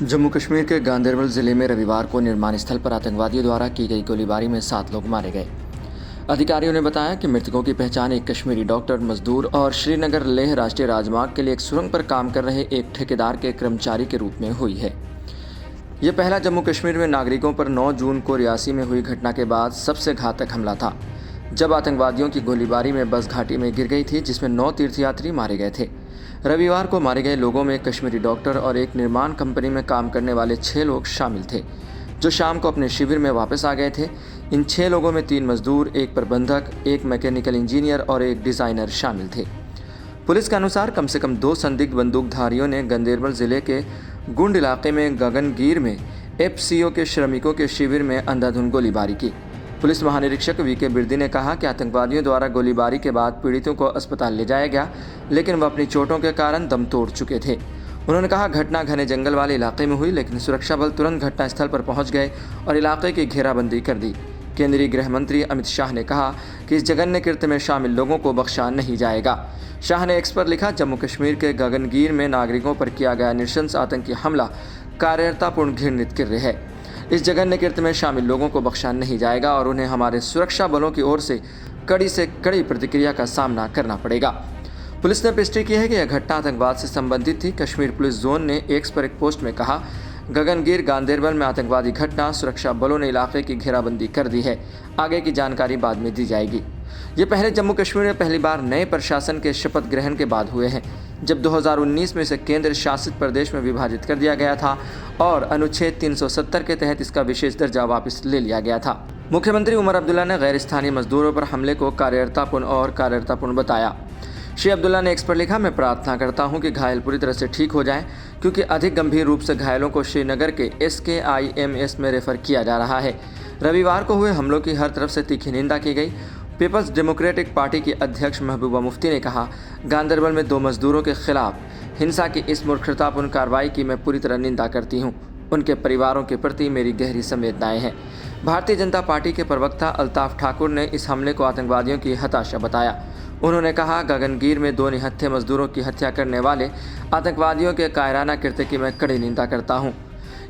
जम्मू कश्मीर के गांदरबल जिले में रविवार को निर्माण स्थल पर आतंकवादियों द्वारा की गई गोलीबारी में 7 लोग मारे गए। अधिकारियों ने बताया कि मृतकों की पहचान एक कश्मीरी डॉक्टर, मजदूर और श्रीनगर लेह राष्ट्रीय राजमार्ग के लिए एक सुरंग पर काम कर रहे एक ठेकेदार के कर्मचारी के रूप में हुई है। यह पहला जम्मू कश्मीर में नागरिकों पर 9 जून को रियासी में हुई घटना के बाद सबसे घातक हमला था, जब आतंकवादियों की गोलीबारी में बस घाटी में गिर गई थी, जिसमें 9 तीर्थयात्री मारे गए थे। रविवार को मारे गए लोगों में एक कश्मीरी डॉक्टर और एक निर्माण कंपनी में काम करने वाले 6 लोग शामिल थे, जो शाम को अपने शिविर में वापस आ गए थे। इन 6 लोगों में 3 मजदूर, एक प्रबंधक, एक मैकेनिकल इंजीनियर और एक डिज़ाइनर शामिल थे। पुलिस के अनुसार कम से कम 2 संदिग्ध बंदूकधारियों ने गांदरबल जिले के गुंड इलाके में गगनगीर में एफसीओ के श्रमिकों के शिविर में अंधाधुंध गोलीबारी की। पुलिस महानिरीक्षक वीके बिरदी ने कहा कि आतंकवादियों द्वारा गोलीबारी के बाद पीड़ितों को अस्पताल ले जाया गया, लेकिन वह अपनी चोटों के कारण दम तोड़ चुके थे। उन्होंने कहा, घटना घने जंगल वाले इलाके में हुई, लेकिन सुरक्षा बल तुरंत घटनास्थल पर पहुंच गए और इलाके की घेराबंदी कर दी। केंद्रीय गृह मंत्री अमित शाह ने कहा कि इस जघन्य कृत्य में शामिल लोगों को बख्शा नहीं जाएगा। शाह ने एक्स पर लिखा, जम्मू कश्मीर के गगनगीर में नागरिकों पर किया गया नृशंस आतंकी हमला कायरतापूर्ण घृणित कार्य है। इस जघन्य कृत्य में शामिल लोगों को बख्शा नहीं जाएगा और उन्हें हमारे सुरक्षा बलों की ओर से कड़ी प्रतिक्रिया का सामना करना पड़ेगा। पुलिस ने पुष्टि की है कि यह घटना आतंकवाद से संबंधित थी। कश्मीर पुलिस जोन ने एक्स पर एक पोस्ट में कहा, गगनगीर गांदरबल में आतंकवादी घटना, सुरक्षा बलों ने इलाके की घेराबंदी कर दी है। आगे की जानकारी बाद में दी जाएगी। ये पहले जम्मू कश्मीर में पहली बार नए प्रशासन के शपथ ग्रहण के बाद हुए हैं, जब 2019 में इसे केंद्र शासित प्रदेश में विभाजित कर दिया गया था और अनुच्छेद 370 के तहत इसका विशेष दर्जा वापस ले लिया गया था। मुख्यमंत्री उमर अब्दुल्ला ने गैर स्थानीय मजदूरों पर हमले को कायरतापूर्ण बताया। श्री अब्दुल्ला ने एक्स पर लिखा, मैं प्रार्थना करता हूं कि घायल पूरी तरह से ठीक हो जाएं, क्योंकि अधिक गंभीर रूप से घायलों को श्रीनगर के SKIMS में रेफर किया जा रहा है। रविवार को हुए हमलों की हर तरफ से तीखी निंदा की गई। पीपल्स डेमोक्रेटिक पार्टी की अध्यक्ष महबूबा मुफ्ती ने कहा, गांदरबल में 2 मजदूरों के खिलाफ हिंसा की इस मूर्खतापूर्ण कार्रवाई की मैं पूरी तरह निंदा करती हूं। उनके परिवारों के प्रति मेरी गहरी संवेदनाएं हैं। भारतीय जनता पार्टी के प्रवक्ता अल्ताफ ठाकुर ने इस हमले को आतंकवादियों की हताशा बताया। उन्होंने कहा, गगनगीर में 2 निहत्थे मजदूरों की हत्या करने वाले आतंकवादियों के कायराना कृत्य की मैं कड़ी निंदा करता हूं।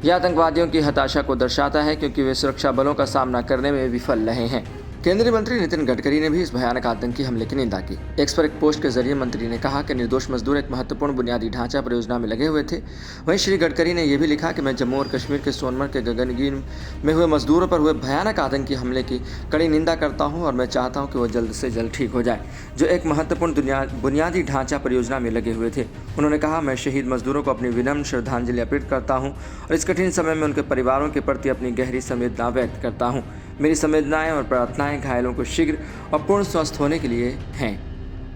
यह आतंकवादियों की हताशा को दर्शाता है, क्योंकि वे सुरक्षा बलों का सामना करने में विफल रहे हैं। केंद्रीय मंत्री नितिन गडकरी ने भी इस भयानक आतंकी हमले की निंदा की। एक्स पर एक पोस्ट के जरिए मंत्री ने कहा कि निर्दोष मजदूर एक महत्वपूर्ण बुनियादी ढांचा परियोजना में लगे हुए थे। वहीं श्री गडकरी ने यह भी लिखा कि मैं जम्मू और कश्मीर के सोनमर्ग के गगनगीर में हुए मजदूरों पर हुए भयानक आतंकी हमले की कड़ी निंदा करता हूं और मैं चाहता हूं कि वो जल्द से जल्द ठीक हो जाए, जो एक महत्वपूर्ण बुनियादी ढांचा परियोजना में लगे हुए थे। उन्होंने कहा, मैं शहीद मजदूरों को अपनी विनम्र श्रद्धांजलि अर्पित करता हूँ और इस कठिन समय में उनके परिवारों के प्रति अपनी गहरी संवेदना व्यक्त करता हूँ। मेरी संवेदनाएं और प्रार्थनाएं घायलों को शीघ्र और पूर्ण स्वस्थ होने के लिए हैं।